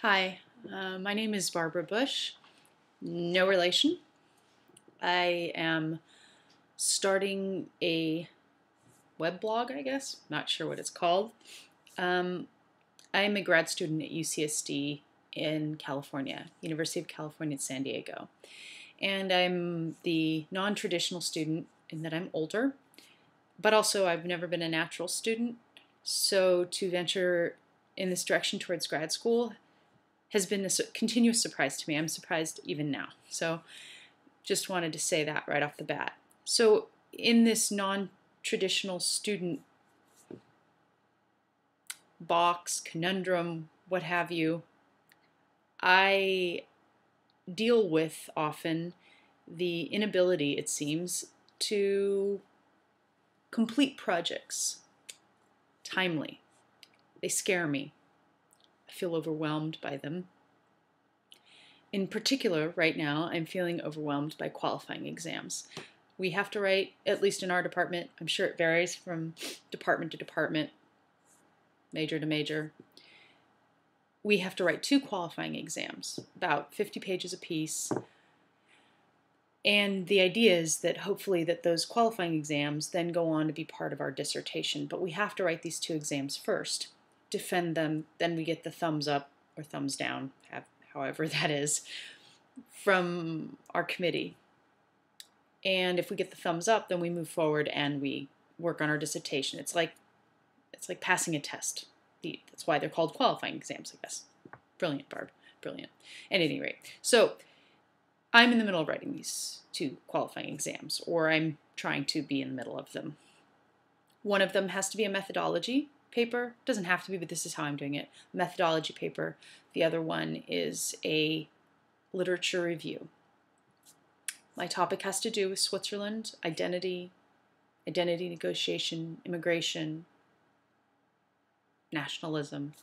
Hi, my name is Barbara Bush. No relation. I am starting a web blog, I guess. Not sure what it's called. I'm a grad student at UCSD in California, University of California at San Diego. And I'm the non-traditional student in that I'm older, but also I've never been a natural student. So to venture in this direction towards grad school has been a continuous surprise to me. I'm surprised even now. So just wanted to say that right off the bat. So in this non-traditional student box, conundrum, what have you, I deal with often the inability, it seems, to complete projects timely. They scare me. I feel overwhelmed by them. In particular, right now, I'm feeling overwhelmed by qualifying exams. We have to write, at least in our department, I'm sure it varies from department to department, major to major. We have to write 2 qualifying exams, about 50 pages apiece. And the idea is that hopefully that those qualifying exams then go on to be part of our dissertation. But we have to write these 2 exams first, defend them, then we get the thumbs up or thumbs down, however that is, from our committee. And if we get the thumbs up, then we move forward and we work on our dissertation. It's like passing a test. That's why they're called qualifying exams, I guess. Brilliant, Barb. Brilliant. At any rate, so I'm in the middle of writing these 2 qualifying exams, or I'm trying to be in the middle of them. One of them has to be a methodology paper. Doesn't have to be, but this is how I'm doing it. Methodology paper. The other one is a literature review. My topic has to do with Switzerland, identity negotiation, immigration, nationalism,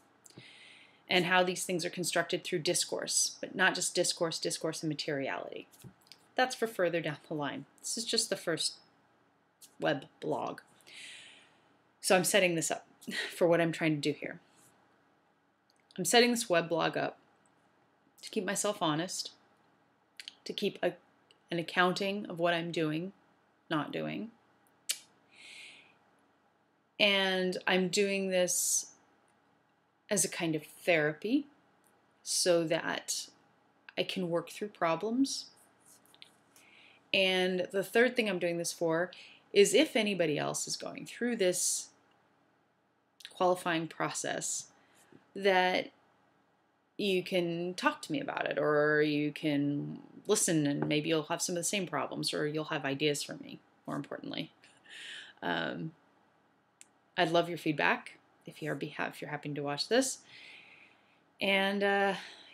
and how these things are constructed through discourse, but not just discourse and materiality. That's for further down the line. This is just the first web blog. So I'm setting this up for what I'm trying to do here. I'm setting this web blog up to keep myself honest, to keep an accounting of what I'm doing, not doing. And I'm doing this as a kind of therapy so that I can work through problems. And the third thing I'm doing this for is if anybody else is going through this qualifying process, that you can talk to me about it, or you can listen and maybe you'll have some of the same problems, or you'll have ideas for me, more importantly. I'd love your feedback if you're happy to watch this. And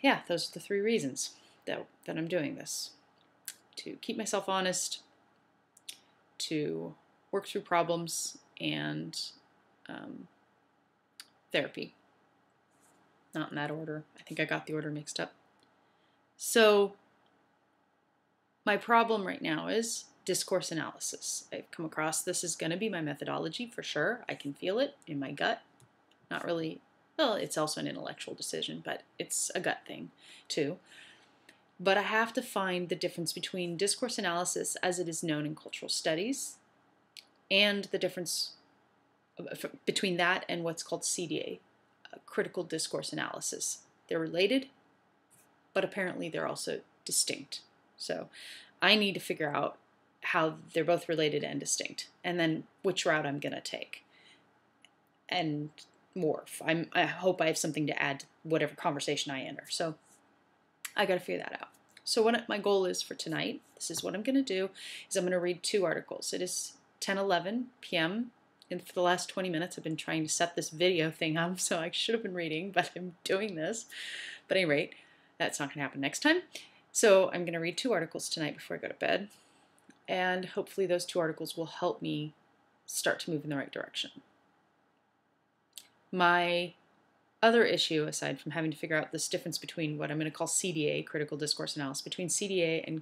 yeah, those are the 3 reasons that I'm doing this. To keep myself honest, to work through problems, and therapy. Not in that order. I think I got the order mixed up. So my problem right now is discourse analysis. I've come across this is going to be my methodology for sure. I can feel it in my gut. Not really, well, it's also an intellectual decision, but it's a gut thing too. But I have to find the difference between discourse analysis as it is known in cultural studies and the difference between that and what's called CDA, critical discourse analysis. They're related, but apparently they're also distinct. So I need to figure out how they're both related and distinct, and then which route I'm going to take and morph. I hope I have something to add to whatever conversation I enter. So I got to figure that out. So what my goal is for tonight, this is what I'm going to do, is I'm going to read 2 articles. It is 10:11 p.m. and for the last 20 minutes I've been trying to set this video thing up, so I should have been reading, but I'm doing this. But at any rate, that's not going to happen next time. So I'm going to read 2 articles tonight before I go to bed, and hopefully those 2 articles will help me start to move in the right direction. My other issue, aside from having to figure out this difference between what I'm going to call CDA, critical discourse analysis, between CDA and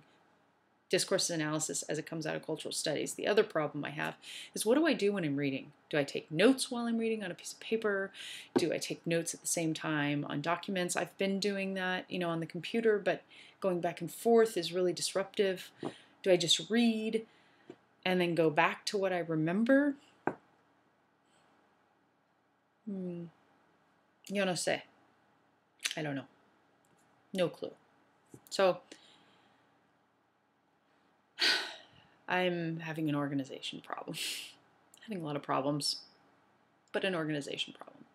discourse analysis as it comes out of cultural studies. The other problem I have is, what do I do when I'm reading? Do I take notes while I'm reading on a piece of paper? Do I take notes at the same time on documents? I've been doing that, on the computer, but going back and forth is really disruptive. Do I just read and then go back to what I remember? Yo no sé. I don't know. No clue. So I'm having an organization problem. Having a lot of problems, but an organization problem.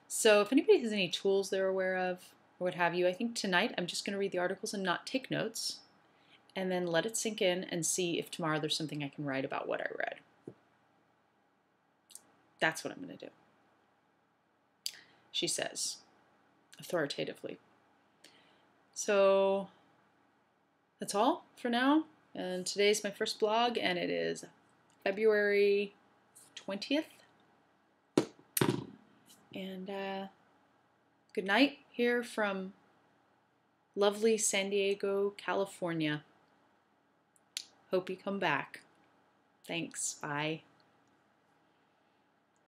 So if anybody has any tools they're aware of or what have you, I think tonight I'm just going to read the articles and not take notes, and then let it sink in and see if tomorrow there's something I can write about what I read. That's what I'm going to do, she says, authoritatively. So that's all for now. And today's my first blog, and it is February 20th. And good night here from lovely San Diego, California. Hope you come back. Thanks. Bye.